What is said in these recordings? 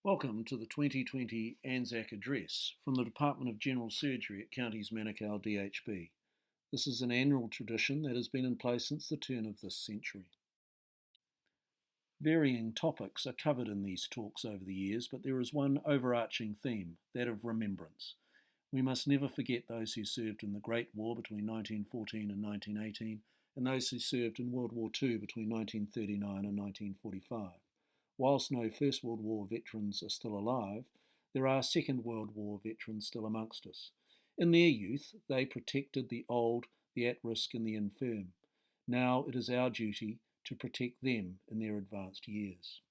Welcome to the 2020 Anzac Address from the Department of General Surgery at Counties Manukau DHB. This is an annual tradition that has been in place since the turn of this century. Varying topics are covered in these talks over the years, but there is one overarching theme, that of remembrance. We must never forget those who served in the Great War between 1914 and 1918, and those who served in World War II between 1939 and 1945. Whilst no First World War veterans are still alive, there are Second World War veterans still amongst us. In their youth, they protected the old, the at-risk and the infirm. Now it is our duty to protect them in their advanced years.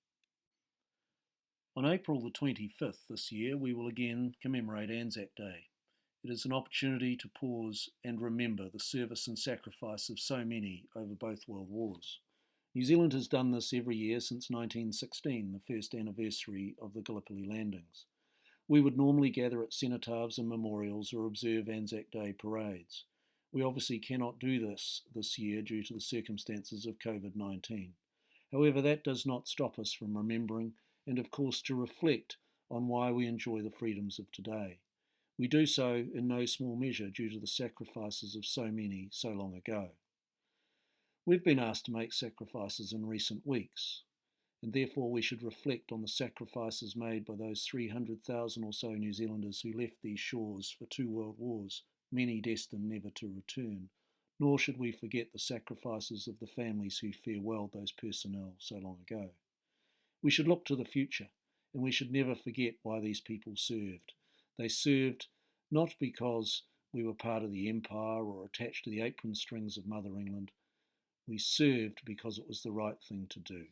On April the 25th this year, we will again commemorate Anzac Day. It is an opportunity to pause and remember the service and sacrifice of so many over both world wars. New Zealand has done this every year since 1916, the first anniversary of the Gallipoli landings. We would normally gather at cenotaphs and memorials or observe Anzac Day parades. We obviously cannot do this year due to the circumstances of COVID-19. However, that does not stop us from remembering and, of course, to reflect on why we enjoy the freedoms of today. We do so in no small measure due to the sacrifices of so many so long ago. We've been asked to make sacrifices in recent weeks, and therefore we should reflect on the sacrifices made by those 300,000 or so New Zealanders who left these shores for 2 world wars, many destined never to return, nor should we forget the sacrifices of the families who farewelled those personnel so long ago. We should look to the future, and we should never forget why these people served. They served not because we were part of the empire or attached to the apron strings of Mother England. We served because it was the right thing to do.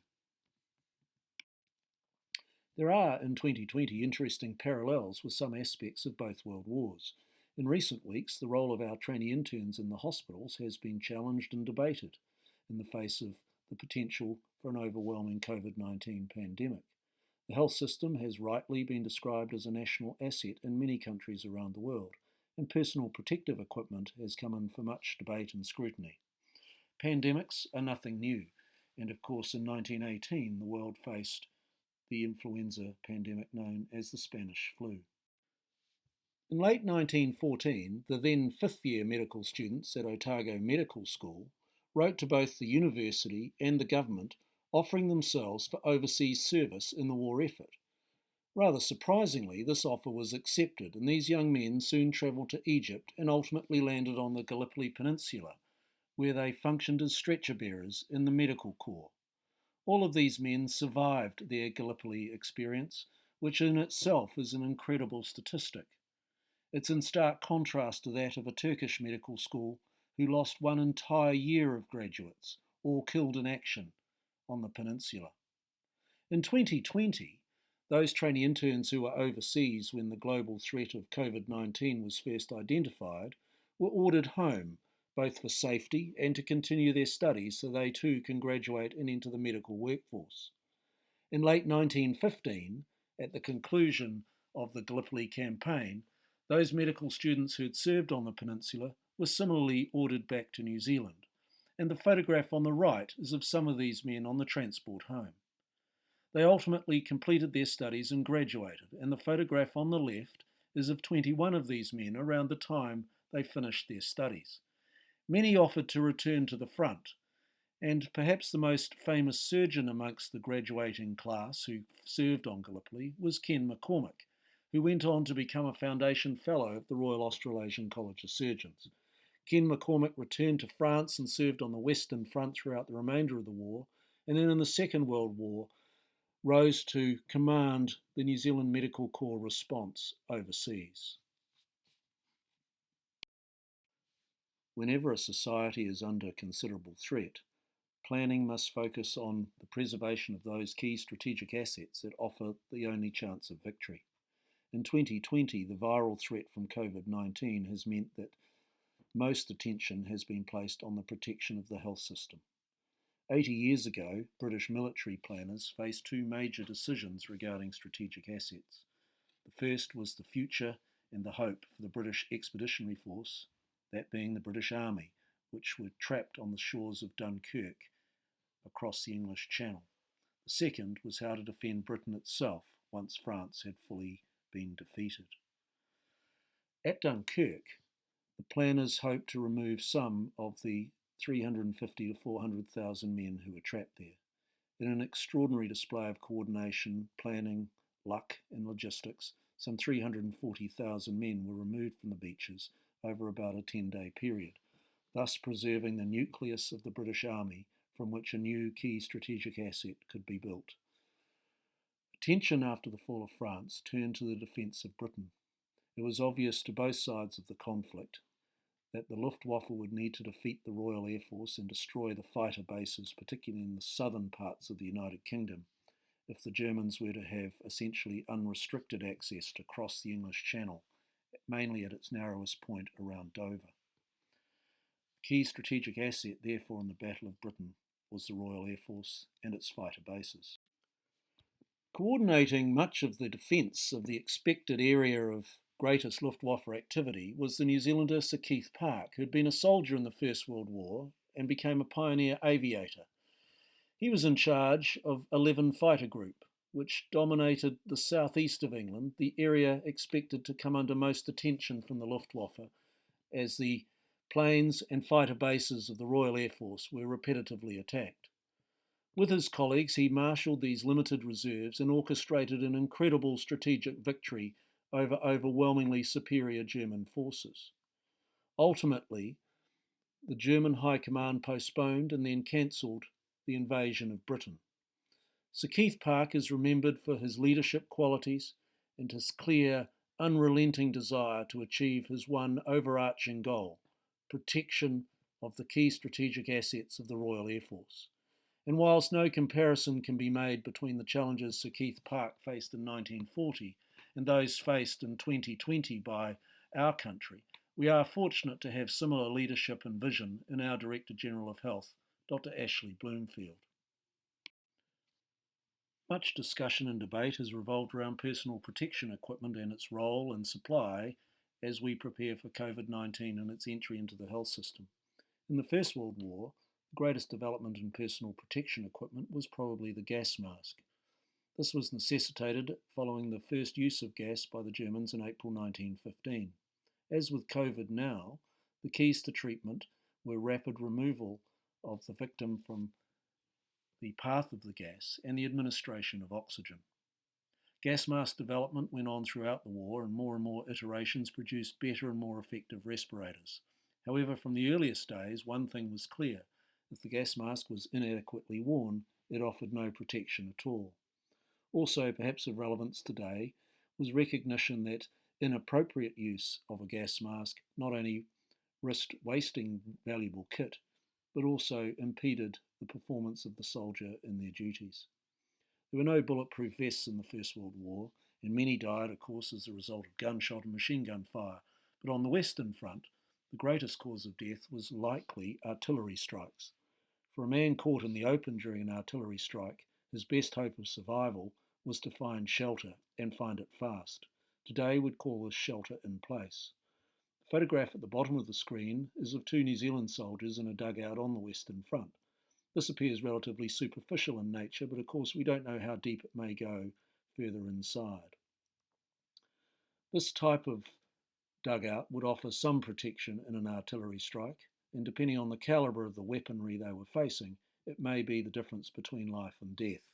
There are, in 2020, interesting parallels with some aspects of both world wars. In recent weeks, the role of our trainee interns in the hospitals has been challenged and debated in the face of the potential for an overwhelming COVID-19 pandemic. The health system has rightly been described as a national asset in many countries around the world, and personal protective equipment has come in for much debate and scrutiny. Pandemics are nothing new, and of course in 1918 the world faced the influenza pandemic known as the Spanish flu. In late 1914, the then fifth-year medical students at Otago Medical School wrote to both the university and the government offering themselves for overseas service in the war effort. Rather surprisingly, this offer was accepted, and these young men soon travelled to Egypt and ultimately landed on the Gallipoli Peninsula, where they functioned as stretcher bearers in the medical corps. All of these men survived their Gallipoli experience, which in itself is an incredible statistic. It's in stark contrast to that of a Turkish medical school who lost one entire year of graduates, all killed in action on the peninsula. In 2020, those trainee interns who were overseas when the global threat of COVID-19 was first identified were ordered home, both for safety and to continue their studies so they too can graduate and enter the medical workforce. In late 1915, at the conclusion of the Gallipoli campaign, those medical students who had served on the peninsula were similarly ordered back to New Zealand, and the photograph on the right is of some of these men on the transport home. They ultimately completed their studies and graduated, and the photograph on the left is of 21 of these men around the time they finished their studies. Many offered to return to the front, and perhaps the most famous surgeon amongst the graduating class who served on Gallipoli was Ken McCormick, who went on to become a Foundation Fellow of the Royal Australasian College of Surgeons. Ken McCormick returned to France and served on the Western Front throughout the remainder of the war, and then in the Second World War rose to command the New Zealand Medical Corps response overseas. Whenever a society is under considerable threat, planning must focus on the preservation of those key strategic assets that offer the only chance of victory. In 2020, the viral threat from COVID-19 has meant that most attention has been placed on the protection of the health system. 80 years ago, British military planners faced 2 major decisions regarding strategic assets. The first was the future and the hope for the British Expeditionary Force, that being the British Army, which were trapped on the shores of Dunkirk across the English Channel. The second was how to defend Britain itself, once France had fully been defeated. At Dunkirk, the planners hoped to remove some of the 350 to 400,000 men who were trapped there. In an extraordinary display of coordination, planning, luck, and logistics, some 340,000 men were removed from the beaches over about a 10-day period, thus preserving the nucleus of the British Army from which a new key strategic asset could be built. Attention after the fall of France turned to the defence of Britain. It was obvious to both sides of the conflict that the Luftwaffe would need to defeat the Royal Air Force and destroy the fighter bases, particularly in the southern parts of the United Kingdom, if the Germans were to have essentially unrestricted access to cross the English Channel, mainly at its narrowest point around Dover. The key strategic asset, therefore, in the Battle of Britain was the Royal Air Force and its fighter bases. Coordinating much of the defence of the expected area of greatest Luftwaffe activity was the New Zealander Sir Keith Park, who had been a soldier in the First World War and became a pioneer aviator. He was in charge of 11 Fighter Group, which dominated the southeast of England, the area expected to come under most attention from the Luftwaffe, as the planes and fighter bases of the Royal Air Force were repetitively attacked. With his colleagues, he marshalled these limited reserves and orchestrated an incredible strategic victory over overwhelmingly superior German forces. Ultimately, the German High Command postponed and then cancelled the invasion of Britain. Sir Keith Park is remembered for his leadership qualities and his clear, unrelenting desire to achieve his one overarching goal, protection of the key strategic assets of the Royal Air Force. And whilst no comparison can be made between the challenges Sir Keith Park faced in 1940 and those faced in 2020 by our country, we are fortunate to have similar leadership and vision in our Director General of Health, Dr. Ashley Bloomfield. Much discussion and debate has revolved around personal protection equipment and its role and supply as we prepare for COVID-19 and its entry into the health system. In the First World War, the greatest development in personal protection equipment was probably the gas mask. This was necessitated following the first use of gas by the Germans in April 1915. As with COVID now, the keys to treatment were rapid removal of the victim from the path of the gas and the administration of oxygen. Gas mask development went on throughout the war, and more iterations produced better and more effective respirators. However, from the earliest days, one thing was clear. If the gas mask was inadequately worn, it offered no protection at all. Also, perhaps of relevance today, was recognition that inappropriate use of a gas mask not only risked wasting valuable kit, but also impeded the performance of the soldier in their duties. There were no bulletproof vests in the First World War, and many died, of course, as a result of gunshot and machine gun fire. But on the Western Front, the greatest cause of death was likely artillery strikes. For a man caught in the open during an artillery strike, his best hope of survival was to find shelter and find it fast. Today we'd call this shelter in place. The photograph at the bottom of the screen is of 2 New Zealand soldiers in a dugout on the Western Front. This appears relatively superficial in nature, but of course we don't know how deep it may go further inside. This type of dugout would offer some protection in an artillery strike, and depending on the calibre of the weaponry they were facing, it may be the difference between life and death.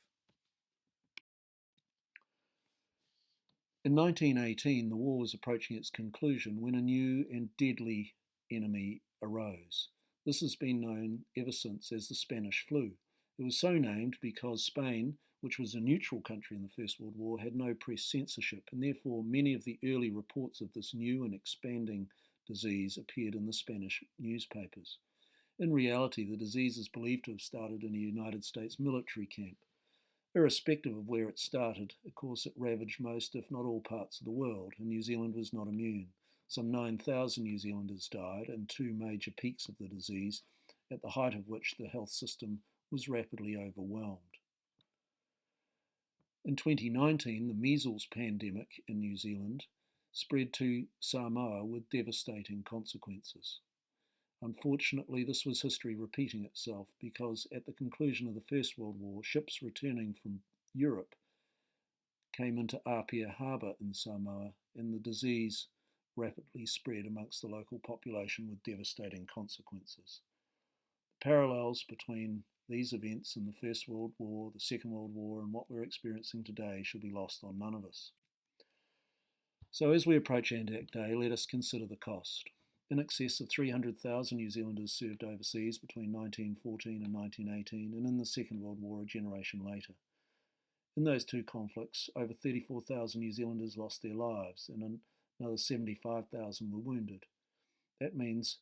In 1918, the war was approaching its conclusion when a new and deadly enemy arose. This has been known ever since as the Spanish flu. It was so named because Spain, which was a neutral country in the First World War, had no press censorship, and therefore many of the early reports of this new and expanding disease appeared in the Spanish newspapers. In reality, the disease is believed to have started in a United States military camp. Irrespective of where it started, of course, it ravaged most, if not all, parts of the world, and New Zealand was not immune. Some 9,000 New Zealanders died in 2 major peaks of the disease, at the height of which the health system was rapidly overwhelmed. In 2019, the measles pandemic in New Zealand spread to Samoa with devastating consequences. Unfortunately, this was history repeating itself because at the conclusion of the First World War, ships returning from Europe came into Apia Harbour in Samoa, and the disease rapidly spread amongst the local population with devastating consequences. The parallels between these events in the First World War, the Second World War, and what we're experiencing today should be lost on none of us. So as we approach Anzac Day, let us consider the cost. In excess of 300,000 New Zealanders served overseas between 1914 and 1918, and in the Second World War a generation later. In those two conflicts, over 34,000 New Zealanders lost their lives and another 75,000 were wounded. That means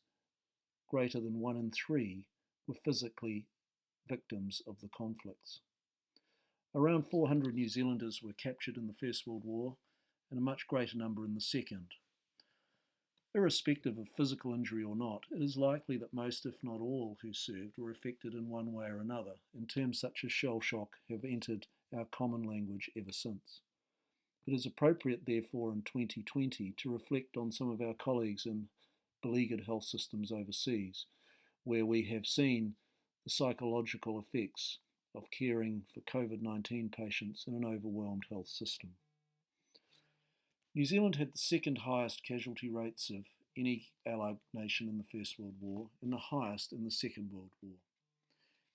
greater than 1 in 3 were physically victims of the conflicts. Around 400 New Zealanders were captured in the First World War and a much greater number in the Second. Irrespective of physical injury or not, it is likely that most, if not all, who served were affected in one way or another, and terms such as shell shock have entered our common language ever since. It is appropriate, therefore, in 2020 to reflect on some of our colleagues in beleaguered health systems overseas, where we have seen the psychological effects of caring for COVID-19 patients in an overwhelmed health system. New Zealand had the second highest casualty rates of any allied nation in the First World War and the highest in the Second World War.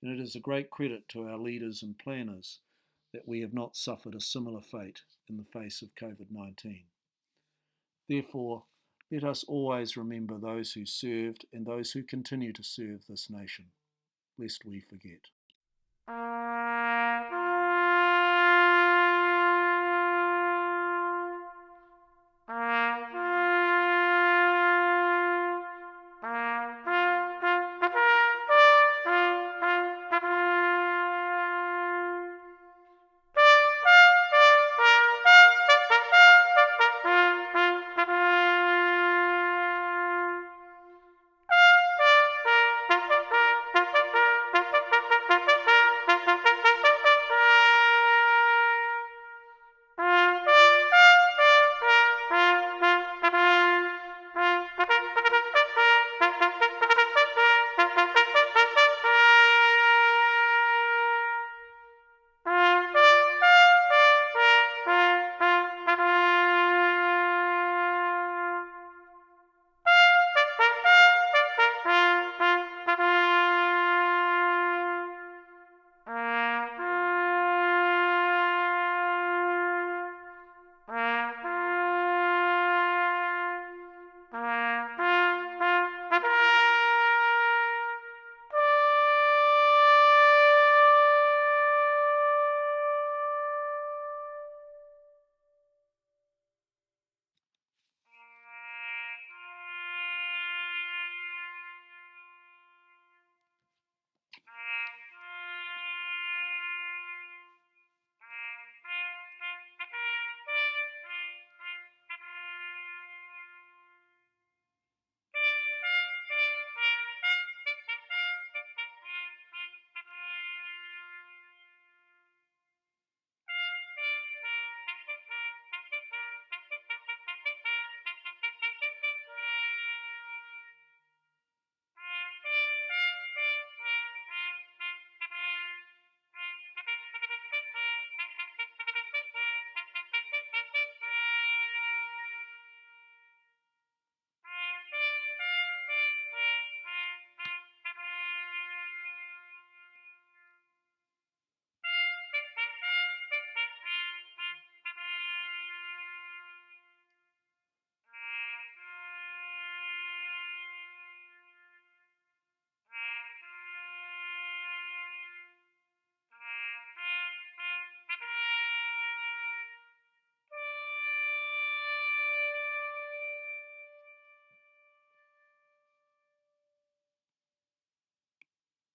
And it is a great credit to our leaders and planners that we have not suffered a similar fate in the face of COVID-19. Therefore, let us always remember those who served and those who continue to serve this nation, lest we forget.